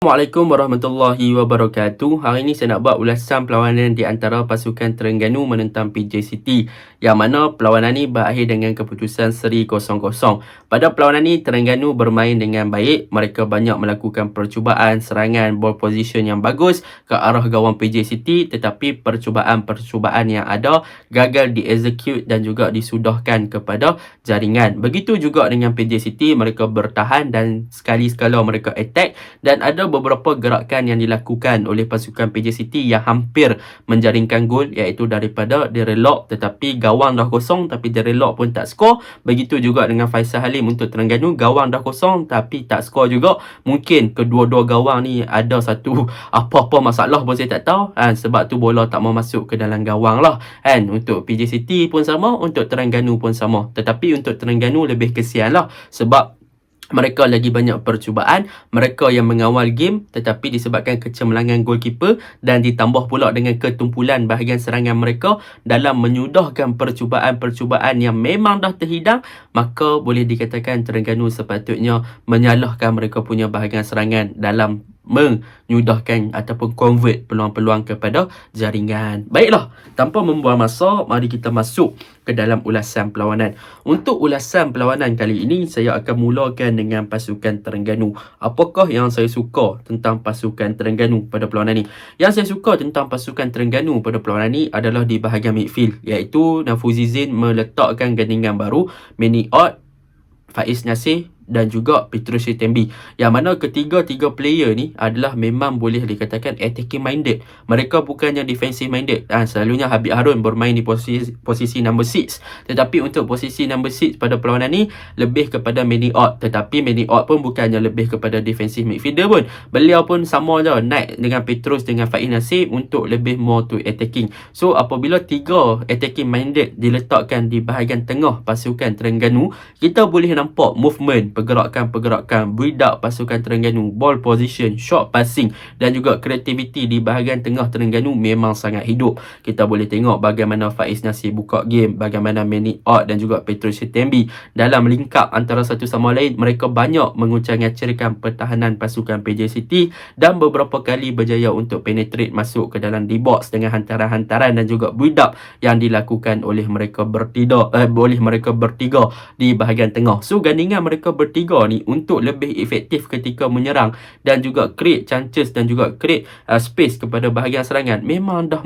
Assalamualaikum warahmatullahi wabarakatuh. Hari ini saya nak buat ulasan perlawanan di antara pasukan Terengganu menentang PJ City, yang mana perlawanan ni berakhir dengan keputusan seri 0-0. Pada perlawanan ni Terengganu bermain dengan baik. Mereka banyak melakukan percubaan serangan ball position yang bagus ke arah gawang PJ City, tetapi percubaan-percubaan yang ada gagal di-execute dan juga disudahkan kepada jaringan. Begitu juga dengan PJ City, mereka bertahan dan sekali-sekala mereka attack, dan ada beberapa gerakan yang dilakukan oleh pasukan PJ City yang hampir menjaringkan gol, iaitu daripada Darryl Lock, tetapi gawang dah kosong tapi Darryl Lock pun tak skor. Begitu juga dengan Faisal Halim untuk Terengganu, gawang dah kosong tapi tak skor juga. Mungkin kedua-dua gawang ni ada satu apa-apa masalah pun saya tak tahu, sebab tu bola tak mau masuk ke dalam gawang lah. Untuk PJ City pun sama, untuk Terengganu pun sama. Tetapi untuk Terengganu lebih kesian lah, sebab mereka lagi banyak percubaan, mereka yang mengawal game, tetapi disebabkan kecemerlangan goalkeeper dan ditambah pula dengan ketumpulan bahagian serangan mereka dalam menyudahkan percubaan-percubaan yang memang dah terhidang, maka boleh dikatakan Terengganu sepatutnya menyalahkan mereka punya bahagian serangan dalam menyudahkan ataupun convert peluang-peluang kepada jaringan. Baiklah, tanpa membuang masa, mari kita masuk ke dalam ulasan perlawanan. Untuk ulasan perlawanan kali ini, saya akan mulakan dengan pasukan Terengganu. Apakah yang saya suka tentang pasukan Terengganu pada perlawanan ni? Yang saya suka tentang pasukan Terengganu pada perlawanan ni adalah di bahagian midfield, iaitu Nafuzizin meletakkan gandingan baru, Manny Ott, Faiz Nasir dan juga Petrus Sitembi, yang mana ketiga-tiga player ni adalah memang boleh dikatakan attacking minded. Mereka bukannya defensive minded. Selalunya Habib Harun bermain di posisi number 6, tetapi untuk posisi number 6 pada perlawanan ni lebih kepada Manny Ott. Tetapi Manny Ott pun bukannya lebih kepada defensive midfielder pun. Beliau pun sama je, naik dengan Petrus dengan Faiz Nasir untuk lebih more to attacking. So apabila tiga attacking minded diletakkan di bahagian tengah pasukan Terengganu, kita boleh nampak movement, pergerakan-pergerakan build-up pasukan Terengganu, ball position, short passing dan juga kreativiti di bahagian tengah Terengganu memang sangat hidup. Kita boleh tengok bagaimana Faiz Nasir buka game, bagaimana Manny Ott dan juga Petrus Sitembi dalam lingkap antara satu sama lain. Mereka banyak menguncang-ngacirkan pertahanan pasukan PJ City dan beberapa kali berjaya untuk penetrate masuk ke dalam D-box dengan hantaran-hantaran dan juga build-up yang dilakukan oleh mereka bertiga di bahagian tengah. So gandingan mereka bertiga ni untuk lebih efektif ketika menyerang dan juga create chances dan juga create space kepada bahagian serangan memang dah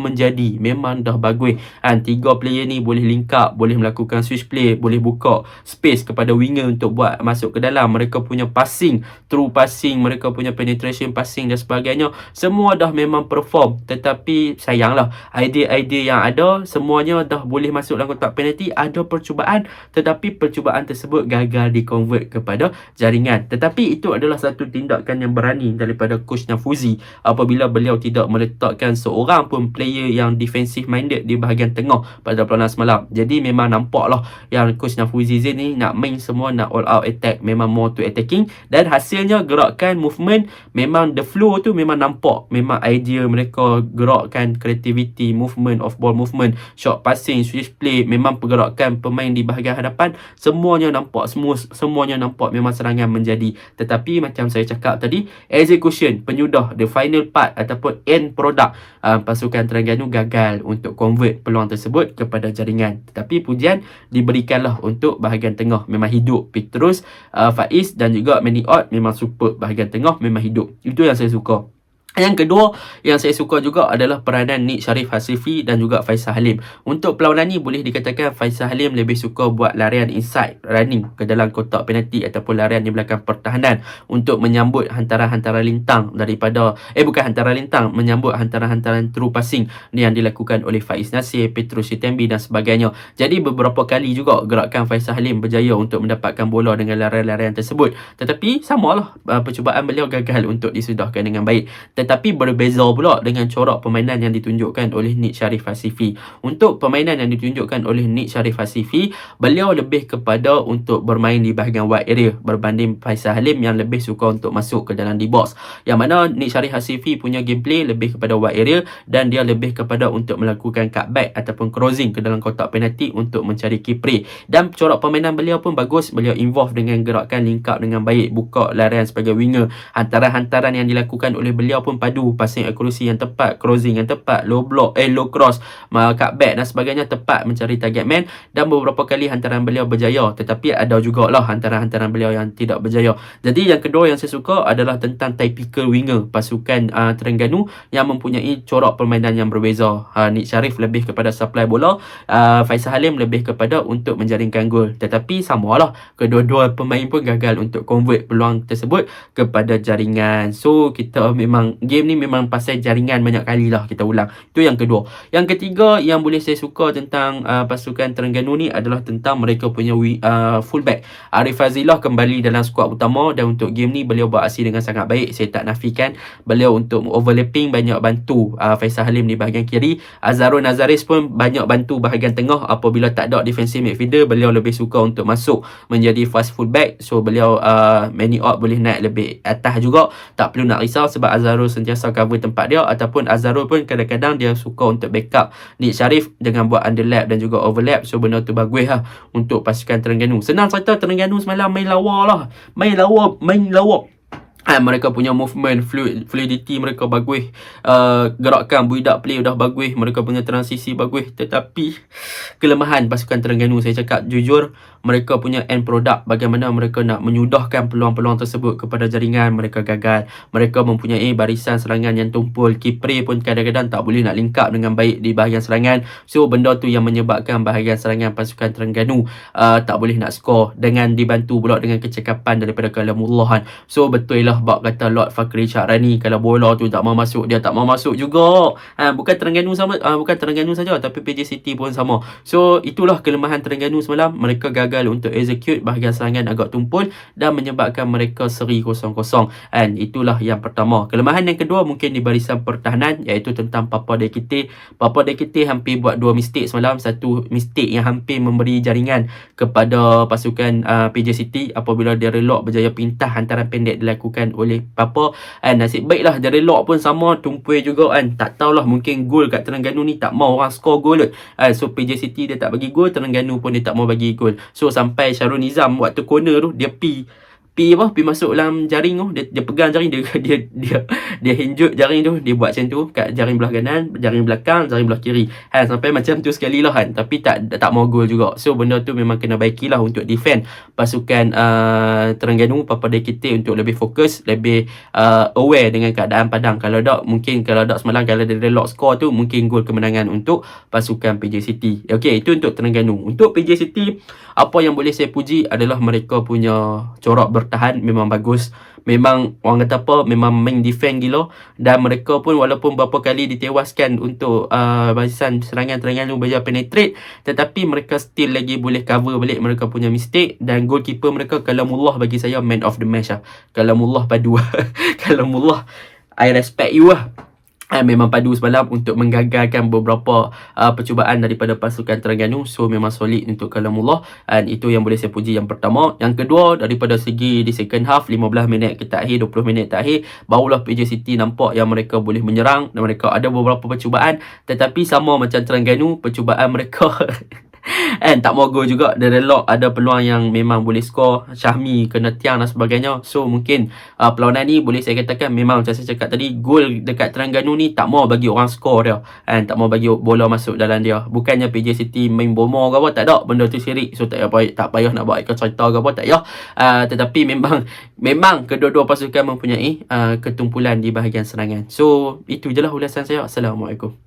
bagus. Tiga player ni boleh link up, boleh melakukan switch play, boleh buka space kepada winger untuk buat masuk ke dalam. Mereka punya passing, through passing, mereka punya penetration passing dan sebagainya, semua dah memang perform. Tetapi sayanglah, idea-idea yang ada semuanya dah boleh masuk dalam kotak penalti. Ada percubaan, tetapi percubaan tersebut gagal di-convert kepada jaringan. Tetapi itu adalah satu tindakan yang berani daripada Coach Nafuzi apabila beliau tidak meletakkan seorang pun player yang defensive minded di bahagian tengah pada perlawanan semalam. Jadi memang nampaklah yang Coach Nafuzi ni nak main semua, nak all out attack, memang more to attacking, dan hasilnya gerakan movement memang the flow tu memang nampak. Memang idea mereka gerakkan creativity, movement of ball movement, short passing, switch play, memang pergerakan pemain di bahagian hadapan semuanya nampak, semuanya nampak memang serangan menjadi. Tetapi macam saya cakap tadi, execution, penyudah, the final part ataupun end product, pasukan Terengganu gagal untuk convert peluang tersebut kepada jaringan. Tetapi pujian diberikanlah untuk bahagian tengah, memang hidup. Petrus, Faiz dan juga Manny Ott memang super. Bahagian tengah memang hidup. Itu yang saya suka. Yang kedua yang saya suka juga adalah peranan Nik Sharif Hasifi dan juga Faisal Halim. Untuk perlawanan ni boleh dikatakan Faisal Halim lebih suka buat larian inside, running ke dalam kotak penalti ataupun larian di belakang pertahanan untuk menyambut hantaran-hantaran lintang daripada menyambut hantaran-hantaran through passing yang dilakukan oleh Faiz Nasir, Petrus Sitembi dan sebagainya. Jadi beberapa kali juga gerakan Faisal Halim berjaya untuk mendapatkan bola dengan larian-larian tersebut. Tetapi samalah, percubaan beliau gagal untuk disudahkan dengan baik. tetapi berbeza pula dengan corak permainan yang ditunjukkan oleh Nik Syarif Hasifi. Untuk permainan yang ditunjukkan oleh Nik Syarif Hasifi, beliau lebih kepada untuk bermain di bahagian wide area berbanding Faisal Halim yang lebih suka untuk masuk ke dalam D-box. Yang mana Nik Syarif Hasifi punya gameplay lebih kepada wide area dan dia lebih kepada untuk melakukan cutback ataupun crossing ke dalam kotak penalti untuk mencari kipri. Dan corak permainan beliau pun bagus. Beliau involve dengan gerakan link up dengan baik, buka larian sebagai winger. Hantaran-hantaran yang dilakukan oleh beliau pun padu, passing accuracy yang tepat, crossing yang tepat, low cross, cutback dan sebagainya tepat mencari target man. Dan beberapa kali hantaran beliau berjaya, tetapi ada jugalah hantaran-hantaran beliau yang tidak berjaya. Jadi yang kedua yang saya suka adalah tentang typical winger pasukan Terengganu yang mempunyai corak permainan yang berbeza. Nik Syarif lebih kepada supply bola, Faisal Halim lebih kepada untuk menjaringkan gol. Tetapi samalah, kedua-dua pemain pun gagal untuk convert peluang tersebut kepada jaringan. So kita memang game ni memang pasal jaringan banyak kali lah kita ulang. Itu yang kedua. Yang ketiga yang boleh saya suka tentang pasukan Terengganu ni adalah tentang mereka punya fullback. Arif Fazilah kembali dalam skuad utama dan untuk game ni beliau beraksi dengan sangat baik. Saya tak nafikan beliau untuk overlapping banyak bantu Faisal Halim di bahagian kiri. Azharul Nazaris pun banyak bantu bahagian tengah. Apabila tak ada defensive midfielder, beliau lebih suka untuk masuk menjadi fast fullback. So beliau many out boleh naik lebih atas juga. Tak perlu nak risau sebab Azharul sentiasa cover tempat dia, ataupun Azharul pun kadang-kadang dia suka untuk backup Nik Syarif dengan buat underlap dan juga overlap. So benda tu bagus lah untuk pasukan Terengganu. Senang cerita, Terengganu semalam main lawa lah. Main lawa. Mereka punya movement, fluidity mereka bagus, gerakan build-up play dah bagus, mereka punya transisi bagus. Tetapi kelemahan pasukan Terengganu, saya cakap jujur, mereka punya end product, bagaimana mereka nak menyudahkan peluang-peluang tersebut kepada jaringan, mereka gagal. Mereka mempunyai barisan serangan yang tumpul, kipri pun kadang-kadang tak boleh nak link up dengan baik di bahagian serangan. So benda tu yang menyebabkan bahagian serangan pasukan Terengganu tak boleh nak score, dengan dibantu pula dengan kecekapan daripada Kalamullah kan. So betul lah bab kata Lord Fakri Syahrani, kalau bola tu tak mau masuk, dia tak mau masuk juga. Bukan Terengganu saja, tapi PJ City pun sama. So itulah kelemahan Terengganu semalam. Mereka gagal untuk execute bahagian serangan agak tumpul dan menyebabkan mereka seri 0-0. And itulah yang pertama. Kelemahan yang kedua mungkin di barisan pertahanan, iaitu tentang Papa Dekite. Papa Dekite hampir buat 2 mistake semalam. Satu mistake yang hampir memberi jaringan kepada pasukan PJ City apabila dia relok berjaya pintah hantaran pendek dilakukan oleh Papa. Nasib baiklah dia relok pun sama, tumpul juga kan. Tak tahulah, mungkin gol kat Terengganu ni tak mau orang score gol. So PJ City dia tak bagi gol, Terengganu pun dia tak mau bagi gol. So sampai Syarul Nizam waktu corner tu dia pi masuk dalam jaring tu, dia pegang jaring, dia hinjut jaring tu, dia buat macam tu kat jaring belah kanan, jaring belakang, jaring belah kiri sampai macam tu sekali lah kan. Tapi tak mau gol juga. So benda tu memang kena baikilah untuk defend pasukan Terengganu, Papa Dekite, untuk lebih fokus, lebih aware dengan keadaan padang. Kalau tak semalam kalau dia lock score tu, mungkin gol kemenangan untuk pasukan PJ City. Okay, itu untuk Terengganu. Untuk PJ City, apa yang boleh saya puji adalah mereka punya corak bertahan memang bagus. Memang orang kata apa, memang main defend gila. Dan mereka pun walaupun berapa kali ditewaskan untuk barisan serangan Terengganu berjaya penetrate, tetapi mereka still lagi boleh cover balik mereka punya mistake. Dan goalkeeper mereka Kalamullah bagi saya man of the match lah. Kalamullah padu. Kalamullah, I respect you lah. Memang padu semalam untuk menggagalkan beberapa percubaan daripada pasukan Terengganu. So memang solid untuk Kalamullah, dan itu yang boleh saya puji yang pertama. Yang kedua, daripada segi di second half, 15 minit ke akhir, 20 minit ke akhir, barulah PJ City nampak yang mereka boleh menyerang dan mereka ada beberapa percubaan. Tetapi sama macam Terengganu, percubaan mereka tak mau gol juga. Dia relok ada peluang yang memang boleh score, Syahmi kena tiang dan sebagainya. So mungkin perlawanan ni boleh saya katakan memang macam saya cakap tadi, gol dekat Terengganu ni tak mau bagi orang score dia, tak mau bagi bola masuk dalam dia. Bukannya PJ City main bomo ke apa, tak ada, benda tu syirik. So tak payah nak buat ikut cerita ke apa, tak payah. Tetapi memang kedua-dua pasukan mempunyai ketumpulan di bahagian serangan. So itu je lah ulasan saya. Assalamualaikum.